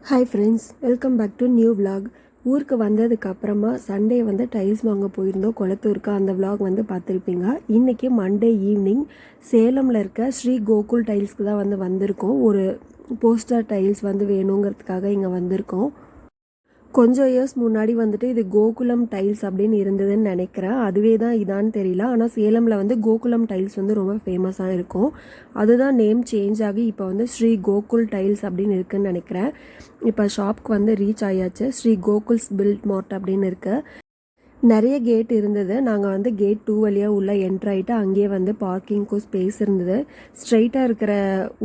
Hi friends, welcome back to new vlog. ஊருக்கு வந்ததுக்கப்புறமா Sunday வந்து டைல்ஸ் வாங்க போயிருந்தோம் கொளத்தூருக்கு. அந்த vlog வந்து பார்த்துருப்பீங்க. இன்றைக்கி மண்டே ஈவினிங் சேலமில் இருக்க ஸ்ரீ கோகுல் டைல்ஸ்க்கு தான் வந்திருக்கோம். ஒரு போஸ்டர் டைல்ஸ் வந்து வேணுங்கிறதுக்காக இங்கே வந்திருக்கோம். கொஞ்சம் இயர்ஸ் முன்னாடி வந்துட்டு இது கோகுலம் டைல்ஸ் அப்படின்னு இருந்ததுன்னு நினைக்கிறேன். அதுவே தான் இதான்னு தெரியல. ஆனால் சேலமில் வந்து கோகுலம் டைல்ஸ் வந்து ரொம்ப ஃபேமஸாக இருக்கும். அதுதான் நேம் சேஞ்ச் ஆகி இப்போ வந்து ஸ்ரீ கோகுல் டைல்ஸ் அப்படின்னு இருக்குதுன்னு நினைக்கிறேன். இப்போ ஷாப்க்கு வந்து ரீச் ஆயாச்சு. ஸ்ரீ கோகுல்ஸ் பில்ட் மார்ட் அப்படின்னு இருக்குது. நிறைய கேட் இருந்தது. நாங்கள் வந்து கேட் 2 வழியாக உள்ளே என்ட்ராயிட்டு அங்கேயே வந்து பார்க்கிங்க்கும் ஸ்பேஸ் இருந்தது. ஸ்ட்ரைட்டாக இருக்கிற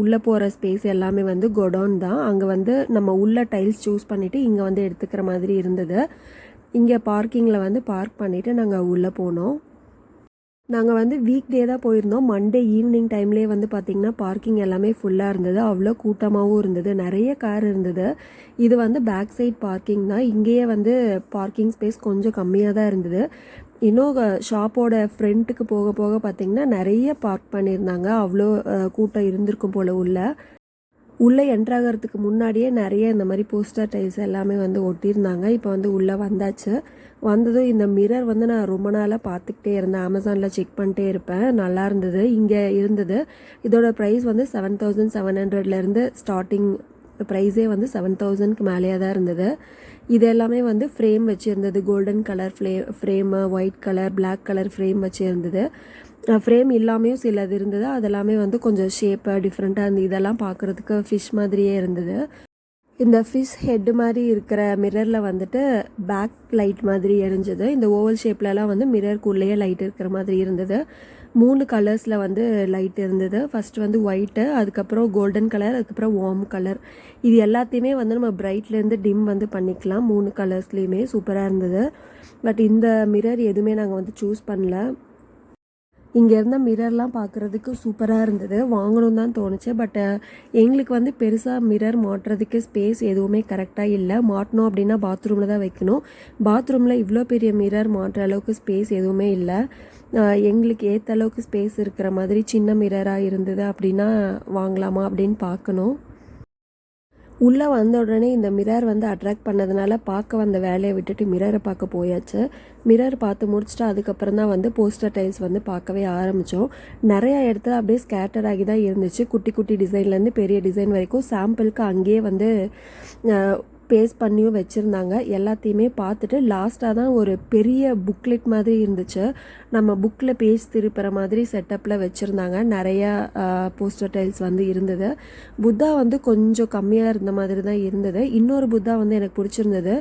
உள்ளே போகிற ஸ்பேஸ் எல்லாமே வந்து கொடவுன் தான். அங்கே வந்து நம்ம உள்ள டைல்ஸ் சூஸ் பண்ணிவிட்டு இங்கே வந்து எடுத்துக்கிற மாதிரி இருந்தது. இங்கே பார்க்கிங்கில் வந்து பார்க் பண்ணிவிட்டு நாங்கள் உள்ளே போனோம். நாங்கள் வந்து வீக் டே தான் போயிருந்தோம். மண்டே ஈவினிங் டைம்லேயே வந்து பார்த்திங்கன்னா பார்க்கிங் எல்லாமே ஃபுல்லாக இருந்தது. அவ்வளோ கூட்டமாகவும் இருந்தது. நிறைய கார் இருந்தது. இது வந்து பேக் சைட் பார்க்கிங் தான். இங்கேயே வந்து பார்க்கிங் ஸ்பேஸ் கொஞ்சம் கம்மியாக தான் இருந்தது. இன்னும் ஷாப்போட ஃப்ரண்ட்டுக்கு போக போக பார்த்திங்கன்னா நிறைய பார்க் பண்ணியிருந்தாங்க. அவ்வளோ கூட்டம் இருந்திருக்கும் போல் உள்ளே என்ட்ராகிறதுக்கு முன்னாடியே நிறைய இந்த மாதிரி போஸ்டர் டைல்ஸ் எல்லாமே வந்து ஒட்டியிருந்தாங்க. இப்போ வந்து உள்ளே வந்தாச்சு. வந்ததும் இந்த மிரர் வந்து நான் ரொம்ப நாளாக பார்த்துக்கிட்டே இருந்தேன். அமேசானில் செக் பண்ணிட்டே இருப்பேன். நல்லா இருந்தது. இங்கே இருந்தது. இதோட ப்ரைஸ் வந்து 7700 ஸ்டார்டிங் ப்ரைஸே வந்து 7000க்கு மேலேயே தான் இருந்தது. இது எல்லாமே வந்து ஃப்ரேம் வச்சுருந்தது. Golden colour frame, white colour, black colour frame வச்சுருந்தது. ஃப்ரேம் இல்லாமையும் சிலது இருந்தது. அதெல்லாமே வந்து கொஞ்சம் ஷேப்பாக டிஃப்ரெண்ட்டாக இருந்தது. இதெல்லாம் பார்க்குறதுக்கு ஃபிஷ் மாதிரியே இருந்தது. இந்த ஃபிஷ் ஹெட் மாதிரி இருக்கிற மிரரில் வந்துட்டு பேக் லைட் மாதிரி எரிஞ்சது. இந்த ஓவல் ஷேப்லலாம் வந்து மிரருக்குள்ளேயே லைட் இருக்கிற மாதிரி இருந்தது. 3 கலர்ஸில் வந்து லைட் இருந்தது. ஃபஸ்ட்டு வந்து ஒயிட்டு, அதுக்கப்புறம் கோல்டன் கலர், அதுக்கப்புறம் வார்ம் கலர். இது எல்லாத்தையுமே வந்து நம்ம பிரைட்லேருந்து டிம் வந்து பண்ணிக்கலாம். 3 கலர்ஸ்லேயுமே சூப்பராக இருந்தது. பட் இந்த மிரர் எதுவுமே நாங்கள் வந்து சூஸ் பண்ணல. இங்கே இருந்த மிரர்லாம் பார்க்குறதுக்கு சூப்பராக இருந்தது. வாங்கணும் தான் தோணுச்சு. பட் எங்களுக்கு வந்து பெருசாக மிரர் மாட்டுறதுக்கு ஸ்பேஸ் எதுவுமே கரெக்டாக இல்லை. மாட்டணும் அப்படின்னா பாத்ரூமில் தான் வைக்கணும். பாத்ரூமில் இவ்வளோ பெரிய மிரர் மாட்டுற அளவுக்கு ஸ்பேஸ் எதுவுமே இல்லை. எங்களுக்கு ஏற்ற அளவுக்கு ஸ்பேஸ் இருக்கிற மாதிரி சின்ன மிரராக இருந்தது அப்படின்னா வாங்கலாமா அப்படின்னு பார்க்கணும். உள்ளே வந்த உடனே இந்த மிரர் வந்து அட்ராக்ட் பண்ணதுனால பார்க்க வந்த வேலையை விட்டுட்டு மிரரை பார்க்க போயாச்சு. மிரர் பார்த்து முடிச்சுட்டு அதுக்கப்புறம் தான் வந்து போஸ்டர் டைல்ஸ் வந்து பார்க்கவே ஆரம்பித்தோம். நிறையா இடத்துல அப்படியே ஸ்கேட்டர் ஆகி தான் இருந்துச்சு. குட்டி குட்டி டிசைன்லேருந்து பெரிய டிசைன் வரைக்கும் சாம்பிளுக்கு அங்கேயே வந்து பேஸ்ட் பண்ணியும் வச்சுருந்தாங்க. எல்லாத்தையுமே பார்த்துட்டு லாஸ்ட்டாக தான் ஒரு பெரிய புக்லெட் மாதிரி இருந்துச்சு. நம்ம புக்கில் பேஜ் திருப்புற மாதிரி செட்டப்பில் வச்சுருந்தாங்க. நிறையா போஸ்டர் டைல்ஸ் வந்து இருந்தது. புத்தா வந்து கொஞ்சம் கம்மியாக இருந்த மாதிரி தான் இருந்தது. இன்னொரு புத்தா வந்து எனக்கு பிடிச்சிருந்தது.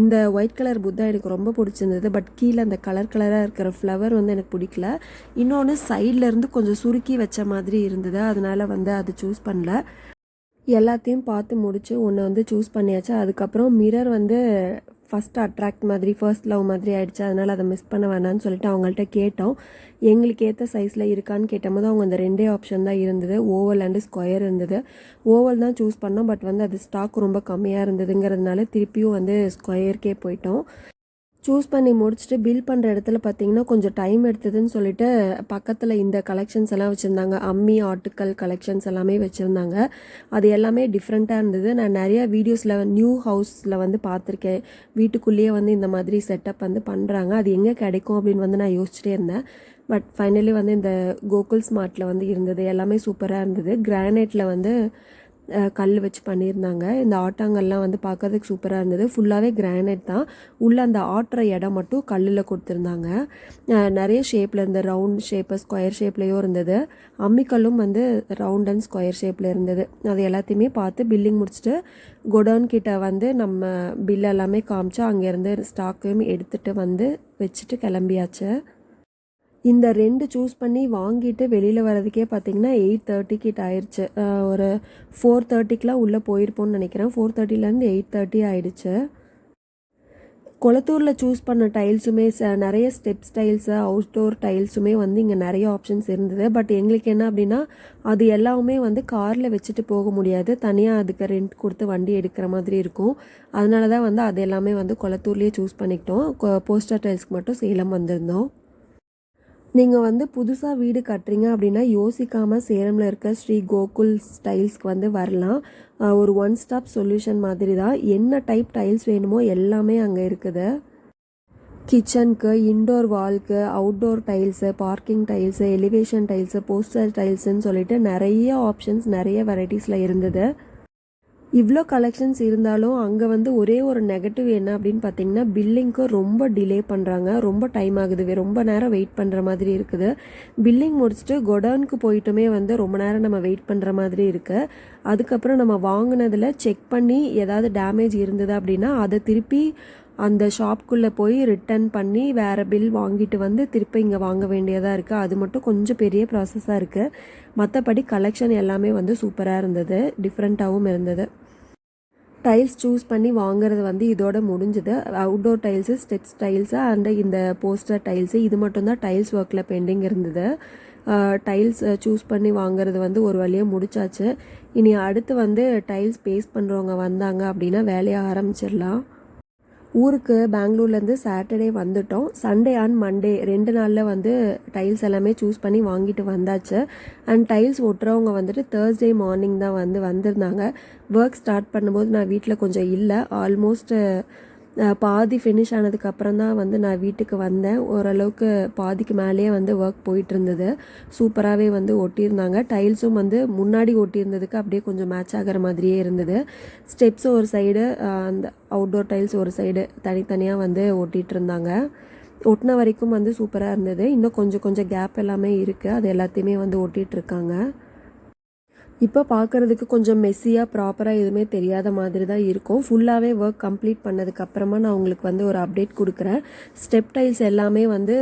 இந்த ஒயிட் கலர் புத்தா எனக்கு ரொம்ப பிடிச்சிருந்தது. பட் கீழே அந்த கலராக இருக்கிற ஃப்ளவர் வந்து எனக்கு பிடிக்கல. இன்னொன்று சைட்லேருந்து கொஞ்சம் சுருக்கி வச்ச மாதிரி இருந்தது. அதனால் வந்து அது சூஸ் பண்ணல. எல்லாத்தையும் பார்த்து முடிச்சு ஒன்று வந்து சூஸ் பண்ணியாச்சு. அதுக்கப்புறம் மிரர் வந்து ஃபஸ்ட் அட்ராக்ட் மாதிரி, ஃபர்ஸ்ட் லவ் மாதிரி ஆகிடுச்சு. அதனால் அதை மிஸ் பண்ண வேணான்னு சொல்லிட்டு அவங்கள்ட்ட கேட்டோம். எங்களுக்கு ஏற்ற சைஸில் இருக்கான்னு கேட்டபோது அவங்க அந்த 2 ஆப்ஷன் தான் இருந்தது. ஓவல் அண்டு ஸ்கொயர் இருந்தது. ஓவல் தான் சூஸ் பண்ணோம். பட் வந்து அது ஸ்டாக் ரொம்ப கம்மியாக இருந்ததுங்கிறதுனால திருப்பியும் வந்து ஸ்கொயருக்கே போயிட்டோம். சூஸ் பண்ணி முடிச்சுட்டு பில் பண்ணுற இடத்துல பார்த்திங்கன்னா கொஞ்சம் டைம் எடுத்ததுன்னு சொல்லிட்டு பக்கத்தில் இந்த கலெக்ஷன்ஸ் எல்லாம் வச்சுருந்தாங்க. அம்மி ஆர்டிக்கல் கலெக்ஷன்ஸ் எல்லாமே வச்சுருந்தாங்க. அது எல்லாமே டிஃப்ரெண்ட்டாக இருந்தது. நான் நிறையா வீடியோஸில் நியூ ஹவுஸில் வந்து பார்த்துருக்கேன். வீட்டுக்குள்ளேயே வந்து இந்த மாதிரி செட்டப் வந்து பண்ணுறாங்க. அது எங்கே கிடைக்கும் அப்படின்னு வந்து நான் யோசிச்சுட்டே இருந்தேன். பட் ஃபைனலி வந்து இந்த கோகுல் ஸ்மார்ட்டில் வந்து இருந்தது. எல்லாமே சூப்பராக இருந்தது. கிரானைட்டில் வந்து கல் வச்சு பண்ணியிருந்தாங்க. இந்த ஆட்டாங்கல்லாம் வந்து பார்க்கறதுக்கு சூப்பராக இருந்தது. ஃபுல்லாகவே கிரானைட் தான். உள்ளே அந்த ஆட்டுற இடம் மட்டும் கல்லில் கொடுத்துருந்தாங்க. நிறைய ஷேப்பில் இருந்த ரவுண்ட் ஷேப்பு, ஸ்கொயர் ஷேப்லேயும் இருந்தது. அம்மிக்கல்லும் வந்து ரவுண்ட் அண்ட் ஸ்கொயர் ஷேப்பில் இருந்தது. அது எல்லாத்தையுமே பார்த்து பில்லிங் முடிச்சுட்டு கொடவுன் கிட்ட வந்து நம்ம பில் எல்லாமே காமிச்சு அங்கேருந்து ஸ்டாக்கையும் எடுத்துகிட்டு வந்து வச்சுட்டு கிளம்பியாச்சு. இந்த 2 சூஸ் பண்ணி வாங்கிட்டு வெளியில் வரதுக்கே பார்த்திங்கன்னா 8:30 கிட்ட ஆயிடுச்சு. ஒரு 4:30க்கெலாம் உள்ளே போயிருப்போம்னு நினைக்கிறேன். 4:30லேருந்து 8:30 ஆயிடுச்சு. கொளத்தூரில் சூஸ் பண்ண டைல்ஸுமே நிறைய ஸ்டெப்ஸ் டைல்ஸு, அவுட்டோர் டைல்ஸுமே வந்து இங்கே நிறைய ஆப்ஷன்ஸ் இருந்தது. பட் எங்களுக்கு என்ன அப்படின்னா அது எல்லாமே வந்து காரில் வச்சுட்டு போக முடியாது. தனியாக அதுக்கு ரெண்ட் கொடுத்து வண்டி எடுக்கிற மாதிரி இருக்கும். அதனால தான் வந்து அது எல்லாமே வந்து கொளத்தூர்லேயே சூஸ் பண்ணிக்கிட்டோம். போஸ்டர் டைல்ஸ்க்கு மட்டும் சேலம் வந்திருந்தோம். நீங்கள் வந்து புதுசாக வீடு கட்டுறீங்க அப்படின்னா யோசிக்காமல் சேலமில் இருக்க ஸ்ரீ கோகுல் டைல்ஸ்க்கு வந்து வரலாம். ஒரு ஒன் ஸ்டாப் சொல்யூஷன் மாதிரி தான். என்ன டைப் டைல்ஸ் வேணுமோ எல்லாமே அங்கே இருக்குது. கிச்சனுக்கு, இன்டோர் வால்க்கு, outdoor tiles, parking tiles, elevation tiles, poster டைல்ஸுன்னு சொல்லிட்டு நிறைய ஆப்ஷன்ஸ், நிறைய வெரைட்டிஸில் இருந்தது. இவ்வளோ கலெக்ஷன்ஸ் இருந்தாலும் அங்கே வந்து ஒரே ஒரு நெகட்டிவ் என்ன அப்படின்னு பார்த்தீங்கன்னா, பில்லிங்க்கு ரொம்ப டிலே பண்ணுறாங்க. ரொம்ப டைம் ஆகுது. ரொம்ப நேரம் வெயிட் பண்ணுற மாதிரி இருக்குது. பில்லிங் முடிச்சுட்டு கொடவுனுக்கு போயிட்டுமே வந்து ரொம்ப நேரம் நம்ம வெயிட் பண்ணுற மாதிரி இருக்குது. அதுக்கப்புறம் நம்ம வாங்கினதில் செக் பண்ணி ஏதாவது டேமேஜ் இருந்தது அப்படின்னா அதை திருப்பி அந்த ஷாப்குள்ளே போய் ரிட்டர்ன் பண்ணி வேறு பில் வாங்கிட்டு வந்து திருப்பி இங்கே வாங்க வேண்டியதாக இருக்குது. அது மட்டும் கொஞ்சம் பெரிய ப்ராசஸாக இருக்குது. மற்றபடி கலெக்ஷன் எல்லாமே வந்து சூப்பராக இருந்தது. டிஃப்ரெண்ட்டாகவும் இருந்தது. டைல்ஸ் சூஸ் பண்ணி வாங்குறது வந்து இதோட முடிஞ்சுது. Outdoor tiles, steps tiles and இந்த போஸ்டர் டைல்ஸு இது மட்டும்தான் டைல்ஸ் ஒர்க்கில் பெண்டிங் இருந்தது. டைல்ஸ் சூஸ் பண்ணி வாங்குறது வந்து ஒரு வழியாக முடிச்சாச்சு. இனி அடுத்து வந்து டைல்ஸ் பேஸ்ட் பண்ணுறவங்க வந்தாங்க அப்படின்னா வேலையை ஆரம்பிச்சிடலாம். ஊருக்கு பெங்களூர்லேருந்து சாட்டர்டே வந்துட்டோம். சண்டே அண்ட் மண்டே 2 நாளில் வந்து டைல்ஸ் எல்லாமே சூஸ் பண்ணி வாங்கிட்டு வந்தாச்சு. அண்ட் டைல்ஸ் ஒட்டுறவங்க வந்துட்டு தேர்ஸ்டே மார்னிங் தான் வந்து வந்திருந்தாங்க. ஒர்க் ஸ்டார்ட் பண்ணும்போது நான் வீட்டில் கொஞ்சம் இல்லை. ஆல்மோஸ்ட் பாதி ஃபினிஷ் ஆனதுக்கப்புறம் தான் வந்து நான் வீட்டுக்கு வந்தேன். ஓரளவுக்கு பாதிக்கு மேலேயே வந்து ஒர்க் போயிட்டு இருந்தது. சூப்பராகவே வந்து ஒட்டியிருந்தாங்க. டைல்ஸும் வந்து முன்னாடி ஒட்டியிருந்ததுக்கு அப்படியே கொஞ்சம் மேட்ச் ஆகிற மாதிரியே இருந்தது. ஸ்டெப்ஸ் ஒரு சைடு, அந்த அவுட்டோர் டைல்ஸ் ஒரு சைடு தனித்தனியாக வந்து ஒட்டிகிட்டு இருந்தாங்க. ஒட்டின வரைக்கும் வந்து சூப்பராக இருந்தது. இன்னும் கொஞ்சம் கொஞ்சம் கேப் எல்லாமே இருக்குது. அது எல்லாத்தையுமே வந்து ஒட்டிகிட்ருக்காங்க. இப்போ பார்க்குறதுக்கு கொஞ்சம் மெஸ்ஸியாக ப்ராப்பராக எதுவுமே தெரியாத மாதிரி தான் இருக்கும். ஃபுல்லாகவே ஒர்க் கம்ப்ளீட் பண்ணதுக்கப்புறமா நான் உங்களுக்கு வந்து ஒரு அப்டேட் கொடுக்குறேன். ஸ்டெப் டைல்ஸ் எல்லாமே வந்து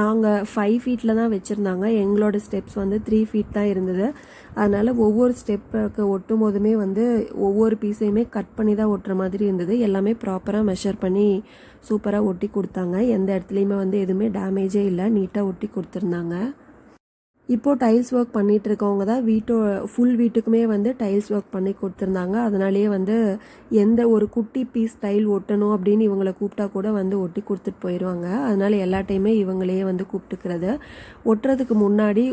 நாங்கள் 5 ஃபீட்டில் தான் வச்சுருந்தாங்க. எங்களோட ஸ்டெப்ஸ் வந்து 3 ஃபீட் தான் இருந்தது. அதனால் ஒவ்வொரு ஸ்டெப்புக்கு ஒட்டும் போதுமே வந்து ஒவ்வொரு பீஸையுமே கட் பண்ணி தான் ஒட்டுற மாதிரி இருந்தது. எல்லாமே ப்ராப்பராக மெஷர் பண்ணி சூப்பராக ஒட்டி கொடுத்தாங்க. எந்த இடத்துலையுமே வந்து எதுவுமே டேமேஜே இல்லை. நீட்டாக ஒட்டி கொடுத்துருந்தாங்க. இப்போது டைல்ஸ் ஒர்க் பண்ணிகிட்டு இருக்கவங்க தான் ஃபுல் வீட்டுக்குமே வந்து டைல்ஸ் ஒர்க் பண்ணி கொடுத்துருந்தாங்க. அதனாலேயே வந்து எந்த ஒரு குட்டி பீஸ் டைல் ஒட்டணும் அப்படின்னு இவங்களை கூப்பிட்டா கூட வந்து ஒட்டி கொடுத்துட்டு போயிடுவாங்க. அதனால் எல்லா டைமே இவங்களையே வந்து கூப்பிட்டுக்கிறது. ஒட்டுறதுக்கு முன்னாடி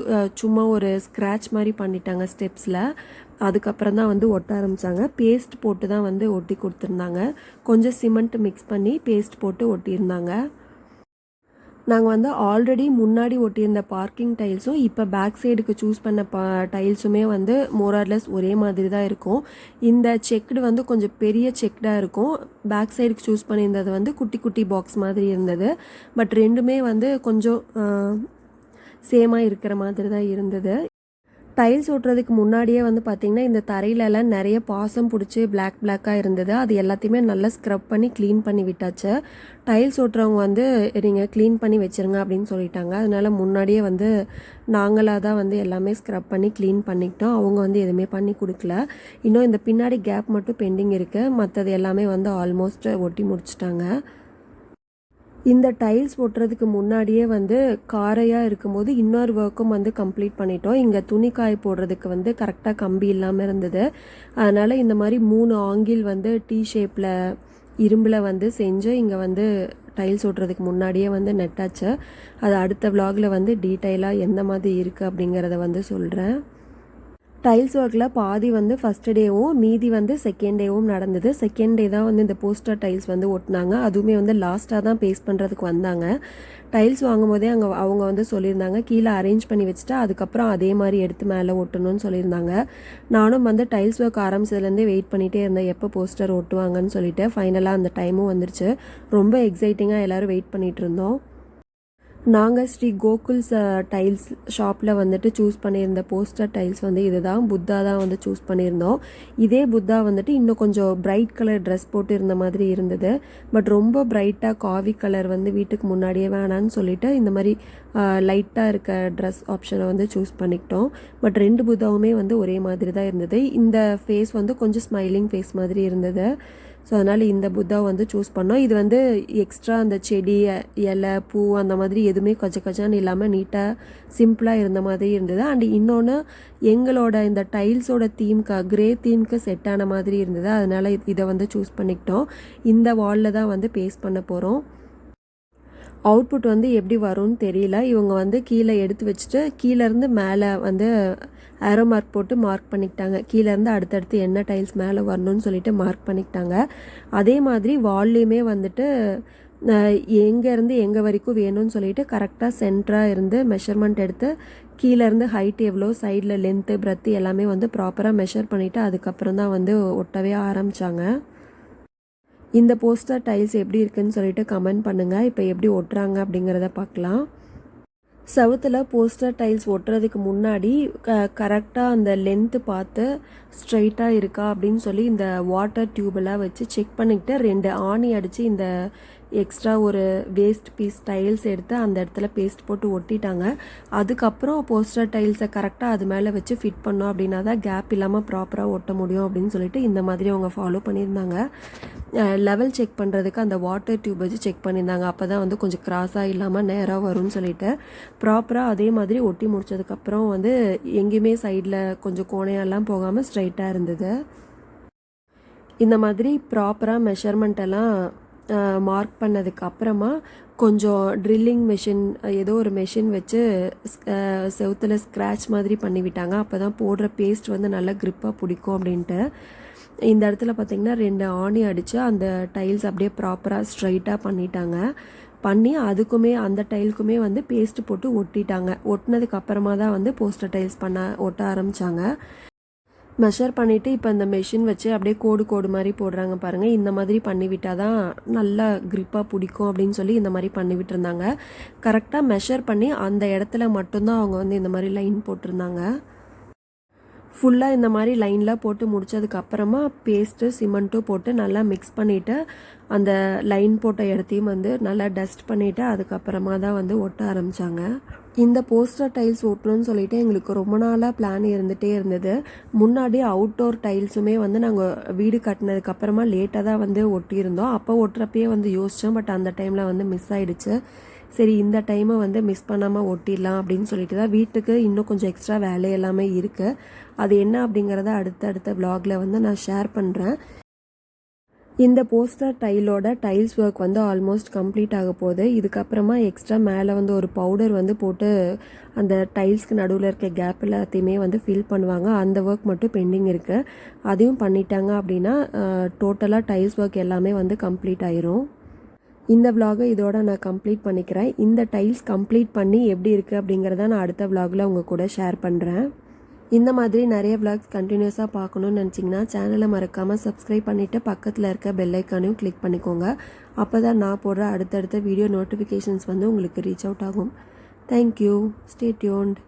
சும்மா ஒரு ஸ்க்ராட்ச் மாதிரி பண்ணிட்டாங்க ஸ்டெப்ஸில். அதுக்கப்புறம் தான் வந்து ஒட்ட ஆரம்பித்தாங்க. பேஸ்ட் போட்டு தான் வந்து ஒட்டி கொடுத்துருந்தாங்க. கொஞ்சம் சிமெண்ட் மிக்ஸ் பண்ணி பேஸ்ட் போட்டு ஒட்டியிருந்தாங்க. நாங்கள் வந்து ஆல்ரெடி முன்னாடி ஒட்டியிருந்த பார்க்கிங் டைல்ஸும் இப்போ பேக் சைடுக்கு சூஸ் பண்ண டைல்ஸுமே வந்து மோரார்லெஸ் ஒரே மாதிரி தான் இருக்கும். இந்த செக்டு வந்து கொஞ்சம் பெரிய செக்டாக இருக்கும். பேக் சைடுக்கு சூஸ் பண்ணியிருந்தது வந்து குட்டி குட்டி பாக்ஸ் மாதிரி இருந்தது. பட் ரெண்டுமே வந்து கொஞ்சம் சேமாக இருக்கிற மாதிரி தான் இருந்தது. டைல்ஸ் ஒட்டுறதுக்கு முன்னாடியே வந்து பார்த்திங்கன்னா இந்த தரையிலலாம் நிறைய பாசம் பிடிச்சி பிளாக்காக இருந்தது. அது எல்லாத்தையுமே நல்லா ஸ்க்ரப் பண்ணி க்ளீன் பண்ணி விட்டாச்சு. டைல்ஸ் ஒட்டுறவங்க வந்து நீங்கள் க்ளீன் பண்ணி வச்சுருங்க அப்படின்னு சொல்லிட்டாங்க. அதனால் முன்னாடியே வந்து நாங்களாக தான் வந்து எல்லாமே ஸ்க்ரப் பண்ணி க்ளீன் பண்ணிக்கிட்டோம். அவங்க வந்து எதுவுமே பண்ணி கொடுக்கல. இன்னும் இந்த பின்னாடி கேப் மட்டும் பெண்டிங் இருக்குது. மற்றது எல்லாமே வந்து ஆல்மோஸ்ட் ஒட்டி முடிச்சிட்டாங்க. இந்த டைல்ஸ் ஒட்டுறதுக்கு முன்னாடியே வந்து காரையாக இருக்கும்போது இன்னொரு ஒர்க்கும் வந்து கம்ப்ளீட் பண்ணிட்டோம். இங்கே துணி காய போடுறதுக்கு வந்து கரெக்டாக கம்பி இல்லாமல் இருந்தது. அதனால் இந்த மாதிரி 3 ஆங்கிள் வந்து T ஷேப்பில் இரும்பில் வந்து செஞ்சு இங்கே வந்து டைல்ஸ் ஒட்டுறதுக்கு முன்னாடியே வந்து நெட்டாச்சு. அது அடுத்த விலாகில் வந்து டீட்டெயிலாக எந்த மாதிரி இருக்குது அப்படிங்கிறத வந்து சொல்கிறேன். டைல்ஸ் ஒர்க்கில் பாதி வந்து ஃபஸ்ட் டேவும் மீதி வந்து செகண்ட் டேவும் நடந்தது. செகண்ட் டே தான் வந்து இந்த போஸ்டர் டைல்ஸ் வந்து ஒட்டினாங்க. அதுவுமே வந்து லாஸ்ட்டாக தான் பேஸ்ட் பண்ணுறதுக்கு வந்தாங்க. டைல்ஸ் வாங்கும்போதே அவங்க வந்து சொல்லியிருந்தாங்க கீழே அரேஞ்ச் பண்ணி வச்சுட்டு அதுக்கப்புறம் அதே மாதிரி எடுத்து மேலே ஒட்டணும்னு சொல்லியிருந்தாங்க. நானும் வந்து டைல்ஸ் ஒர்க் ஆரம்பிச்சதுலேருந்தே வெயிட் பண்ணிகிட்டே இருந்தேன் எப்போ போஸ்டர் ஒட்டுவாங்கன்னு சொல்லிட்டு. ஃபைனலாக அந்த டைமும் வந்துருச்சு. ரொம்ப எக்ஸைட்டிங்காக எல்லோரும் வெயிட் பண்ணிகிட்டு இருந்தோம். நாங்கள் ஸ்ரீ கோகுல்ஸ் டைல்ஸ் ஷாப்பில் வந்துட்டு சூஸ் பண்ணியிருந்த போஸ்டர் டைல்ஸ் வந்து இதுதான். புத்தா தான் வந்து சூஸ் பண்ணியிருந்தோம். இதே புத்தா வந்துட்டு இன்னும் கொஞ்சம் பிரைட் கலர் ட்ரெஸ் போட்டு இருந்த மாதிரி இருந்தது. பட் ரொம்ப பிரைட்டாக காவி கலர் வந்து வீட்டுக்கு முன்னாடியே வேணான்னு சொல்லிட்டு இந்த மாதிரி லைட்டாக இருக்க ட்ரெஸ் ஆப்ஷனை வந்து சூஸ் பண்ணிக்கிட்டோம். பட் 2 புத்தாவுமே வந்து ஒரே மாதிரி தான் இருந்தது. இந்த ஃபேஸ் வந்து கொஞ்சம் ஸ்மைலிங் ஃபேஸ் மாதிரி இருந்தது. ஸோ அதனால் இந்த புத்தா வந்து சூஸ் பண்ணோம். இது வந்து எக்ஸ்ட்ரா அந்த செடி, இலை, பூ அந்த மாதிரி எதுவுமே கச்சான்னு இல்லாமல் நீட்டாக சிம்பிளாக இருந்த மாதிரி இருந்தது. அண்ட் இன்னொன்று எங்களோட இந்த டைல்ஸோட தீம்க்கு கிரே தீம்க்கு செட் ஆன மாதிரி இருந்தது. அதனால் இதை வந்து சூஸ் பண்ணிக்கிட்டோம். இந்த வாலில் தான் வந்து பேஸ்ட் பண்ண போகிறோம். அவுட்புட் வந்து எப்படி வரும்னு தெரியல. இவங்க வந்து கீழே எடுத்து வச்சுட்டு கீழேருந்து மேலே வந்து ஏரோ மார்க் போட்டு மார்க் பண்ணிக்கிட்டாங்க. கீழேருந்து அடுத்தடுத்து என்ன டைல்ஸ் மேலே வரணும்னு சொல்லிட்டு மார்க் பண்ணிக்கிட்டாங்க. அதே மாதிரி வால்லையுமே வந்துட்டு எங்கேருந்து எங்கே வரைக்கும் வேணும்னு சொல்லிட்டு கரெக்டாக சென்டராக இருந்து மெஷர்மெண்ட் எடுத்து கீழேருந்து ஹைட் எவ்வளோ, சைடில் லென்த்து பிரெத்து எல்லாமே வந்து ப்ராப்பராக மெஷர் பண்ணிவிட்டு அதுக்கப்புறம் தான் வந்து ஒட்டவே ஆரம்பித்தாங்க. இந்த போஸ்டர் டைல்ஸ் எப்படி இருக்குன்னு சொல்லிட்டு கமெண்ட் பண்ணுங்கள். இப்போ எப்படி ஒட்டுறாங்க அப்படிங்கிறத பார்க்கலாம். செவுத்தில் போஸ்டர் டைல்ஸ் ஒட்டுறதுக்கு முன்னாடி கரெக்டாக அந்த லென்த்து பார்த்து ஸ்ட்ரைட்டாக இருக்கா அப்படின்னு சொல்லி இந்த வாட்டர் டியூபெல்லாம் வச்சு செக் பண்ணிக்கிட்டு 2 ஆணி அடித்து இந்த எக்ஸ்ட்ரா ஒரு வேஸ்ட் பீஸ் டைல்ஸ் எடுத்து அந்த இடத்துல பேஸ்ட் போட்டு ஒட்டிட்டாங்க. அதுக்கப்புறம் போஸ்டர் டைல்ஸை கரெக்டாக அது மேலே வச்சு ஃபிட் பண்ணோம் அப்படின்னா தான் கேப் இல்லாமல் ப்ராப்பராக ஒட்ட முடியும் அப்படின்னு சொல்லிட்டு இந்த மாதிரி அவங்க ஃபாலோ பண்ணியிருந்தாங்க. லெவல் செக் பண்ணுறதுக்கு அந்த வாட்டர் டியூப் வச்சு செக் பண்ணியிருந்தாங்க. அப்போ தான் வந்து கொஞ்சம் கிராஸாக இல்லாமல் நேராக வரும்னு சொல்லிட்டு ப்ராப்பராக அதே மாதிரி ஒட்டி முடிச்சதுக்கப்புறம் வந்து எங்கேயுமே சைடில் கொஞ்சம் கோணையெல்லாம் போகாமல் ஸ்ட்ரைட்டாக இருந்தது. இந்த மாதிரி ப்ராப்பராக மெஷர்மெண்ட் எல்லாம் மார்க் பண்ணதுக்கு அப்புறமா கொஞ்சம் ட்ரில்லிங் மெஷின் ஏதோ ஒரு மெஷின் வச்சு செவுத்தில் ஸ்க்ராட்ச் மாதிரி பண்ணிவிட்டாங்க. அப்போ தான் போடுற பேஸ்ட் வந்து நல்லா க்ரிப்பாக பிடிக்கும் அப்படின்ட்டு. இந்த இடத்துல பார்த்திங்கன்னா 2 ஆணி அடித்து அந்த டைல்ஸ் அப்படியே ப்ராப்பராக ஸ்ட்ரைட்டாக பண்ணிட்டாங்க. பண்ணி அதுக்குமே அந்த டைலுக்குமே வந்து பேஸ்ட்டு போட்டு ஒட்டிட்டாங்க. ஒட்டினதுக்கு அப்புறமா தான் வந்து போஸ்டர் டைல்ஸ் ஒட்ட ஆரம்பித்தாங்க. மெஷர் பண்ணிவிட்டு இப்போ இந்த மெஷின் வச்சு அப்படியே கோடு மாதிரி போடுறாங்க பாருங்கள். இந்த மாதிரி பண்ணிவிட்டால் தான் நல்லா க்ரிப்பாக பிடிக்கும் அப்படின்னு சொல்லி இந்த மாதிரி பண்ணிவிட்டு இருந்தாங்க. கரெக்டாக மெஷர் பண்ணி அந்த இடத்துல மட்டும்தான் அவங்க வந்து இந்த மாதிரி லைன் போட்டிருந்தாங்க. ஃபுல்லாக இந்த மாதிரி லைனில் போட்டு முடித்ததுக்கப்புறமா பேஸ்ட்டு சிமெண்ட்டும் போட்டு நல்லா மிக்ஸ் பண்ணிவிட்டு அந்த லைன் போட்ட இடத்தையும் வந்து நல்லா டஸ்ட் பண்ணிவிட்டு அதுக்கப்புறமா தான் வந்து ஒட்ட ஆரம்பித்தாங்க. இந்த போஸ்டர் டைல்ஸ் ஒட்டணும்னு சொல்லிட்டு எங்களுக்கு ரொம்ப நாளாக பிளான் இருந்துகிட்டே இருந்தது. முன்னாடி அவுட்டோர் டைல்ஸுமே வந்து நாங்கள் வீடு கட்டினதுக்கப்புறமா லேட்டாக தான் வந்து ஒட்டியிருந்தோம். அப்போ ஒட்டுறப்பயே வந்து யோசித்தோம். பட் அந்த டைமில் வந்து மிஸ் ஆகிடுச்சு. சரி, இந்த டைமை வந்து மிஸ் பண்ணாமல் ஒட்டிடலாம் அப்படின்னு சொல்லிட்டு தான். வீட்டுக்கு இன்னும் கொஞ்சம் எக்ஸ்ட்ரா வேலை எல்லாமே இருக்குது. அது என்ன அப்படிங்கிறத அடுத்த விலாகில் வந்து நான் ஷேர் பண்ணுறேன். இந்த போஸ்டர் டைலோட டைல்ஸ் ஒர்க் வந்து ஆல்மோஸ்ட் கம்ப்ளீட் ஆக போகுது. இதுக்கப்புறமா எக்ஸ்ட்ரா மேலே வந்து ஒரு பவுடர் வந்து போட்டு அந்த டைல்ஸ்க்கு நடுவில் இருக்க கேப் எல்லாத்தையுமே வந்து ஃபில் பண்ணுவாங்க. அந்த ஒர்க் மட்டும் பெண்டிங் இருக்குது. அதையும் பண்ணிட்டாங்க அப்படின்னா டோட்டலாக டைல்ஸ் ஒர்க் எல்லாமே வந்து கம்ப்ளீட் ஆயிரும். இந்த விலாகை இதோட நான் கம்ப்ளீட் பண்ணிக்கிறேன். இந்த டைல்ஸ் கம்ப்ளீட் பண்ணி எப்படி இருக்குது அப்படிங்கிறத நான் அடுத்த விலாகில் உங்கள் கூட ஷேர் பண்ணுறேன். இந்த மாதிரி நிறைய விலாக்ஸ் கண்டினியூஸாக பார்க்கணுன்னு நினச்சிங்கன்னா சேனலை மறக்காமல் சப்ஸ்கிரைப் பண்ணிவிட்டு பக்கத்தில் இருக்க பெல் ஐக்கானையும் கிளிக் பண்ணிக்கோங்க. அப்போ தான் நான் போடுற அடுத்தடுத்த வீடியோ நோட்டிஃபிகேஷன்ஸ் வந்து உங்களுக்கு ரீச் அவுட் ஆகும். தேங்க்யூ. Stay tuned.